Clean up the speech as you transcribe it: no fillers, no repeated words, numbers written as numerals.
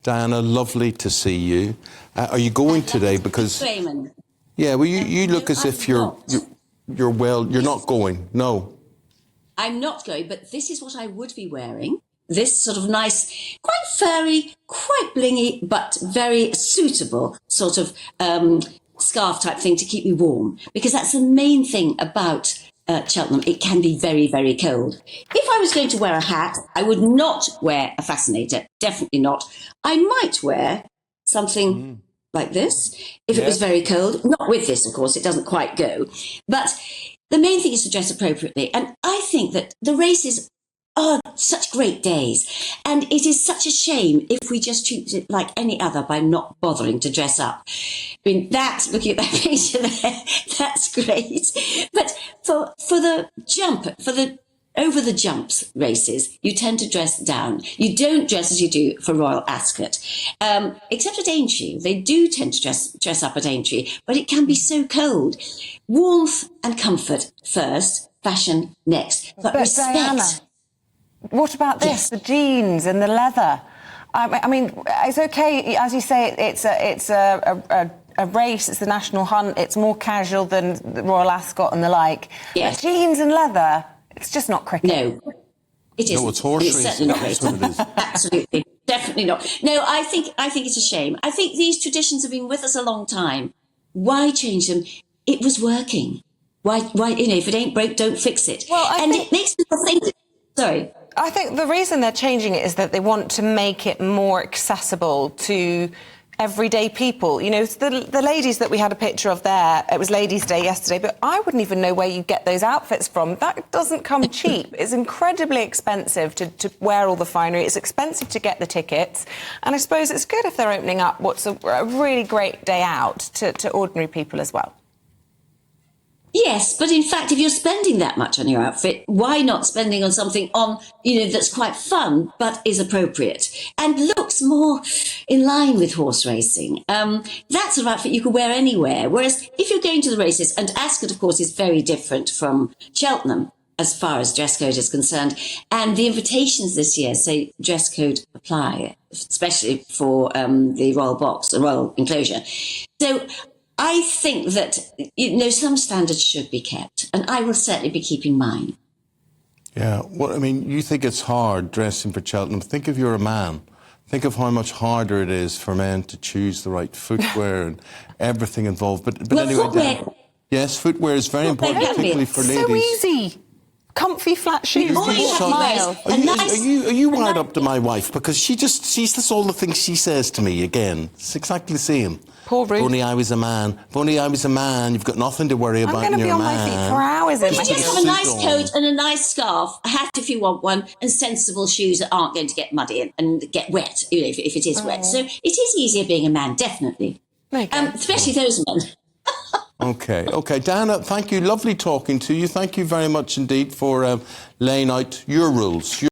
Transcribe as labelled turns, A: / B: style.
A: Diana, lovely to see you. Are you going today? Because
B: Raymond.
A: Yeah, well, you look as if you're well. You're not going. No,
B: I'm not going. But this is what I would be wearing. This sort of nice, quite furry, quite blingy, but very suitable sort of scarf type thing to keep me warm. Because that's the main thing about Cheltenham. It can be very, very cold. If I was going to wear a hat, I would not wear a fascinator. Definitely not. I might wear something like this if it was very cold. Not with this, of course. It doesn't quite go. But the main thing is to dress appropriately. And I think that the races are such great days. And it is such a shame if we just treat it like any other by not bothering to dress up. I mean, looking at that picture there, that's great. But for the over the jumps races, you tend to dress down. You don't dress as you do for Royal Ascot, except at Aintree. They do tend to dress up at Aintree, but it can be so cold. Warmth and comfort first, fashion next, but respect.
C: Diana, what about this? Yes. The jeans and the leather. I mean, it's okay, as you say. It's a race. It's the national hunt. It's more casual than the Royal Ascot and the like.
B: Yes.
C: But jeans and leather. It's just not cricket.
B: No, it isn't.
A: No, it's horse racing.
B: It's certainly not racing.
A: That's what it is.
B: Absolutely, definitely not. No, I think it's a shame. I think these traditions have been with us a long time. Why change them? It was working. Why? If it ain't broke, don't fix it.
C: Well,
B: it makes people think. Sorry.
C: I think the reason they're changing it is that they want to make it more accessible to everyday people. You know, the ladies that we had a picture of there, it was Ladies' Day yesterday, but I wouldn't even know where you get those outfits from. That doesn't come cheap. It's incredibly expensive to wear all the finery. It's expensive to get the tickets. And I suppose it's good if they're opening up what's a really great day out to ordinary people as well.
B: Yes, but in fact, if you're spending that much on your outfit, why not spending on something that's quite fun but is appropriate and looks more in line with horse racing? That sort of outfit you could wear anywhere. Whereas if you're going to the races, and Ascot, of course, is very different from Cheltenham as far as dress code is concerned, and the invitations this year say dress code apply, especially for the Royal Box, the Royal Enclosure. So I think that, some standards should be kept, and I will certainly be keeping mine.
A: Yeah, well, I mean, you think it's hard dressing for Cheltenham. Think if you're a man. Think of how much harder it is for men to choose the right footwear and everything involved. But
B: well,
A: anyway,
B: footwear.
A: Yes, footwear is very important, particularly for ladies.
C: So easy. Comfy flat shoes.
A: Are you wired up to my wife? Because she says all the things she says to me again. It's exactly the same.
C: Poor Ruth.
A: If only I was a man. If only I was a man. You've got nothing to worry about.
C: I'm going to be on my feet for hours.
B: You just have a nice coat and a nice scarf, a hat if you want one, and sensible shoes that aren't going to get muddy and get wet, if it is wet. So it is easier being a man, definitely. Especially those men.
A: Okay. Diana, thank you. Lovely talking to you. Thank you very much indeed for laying out your rules.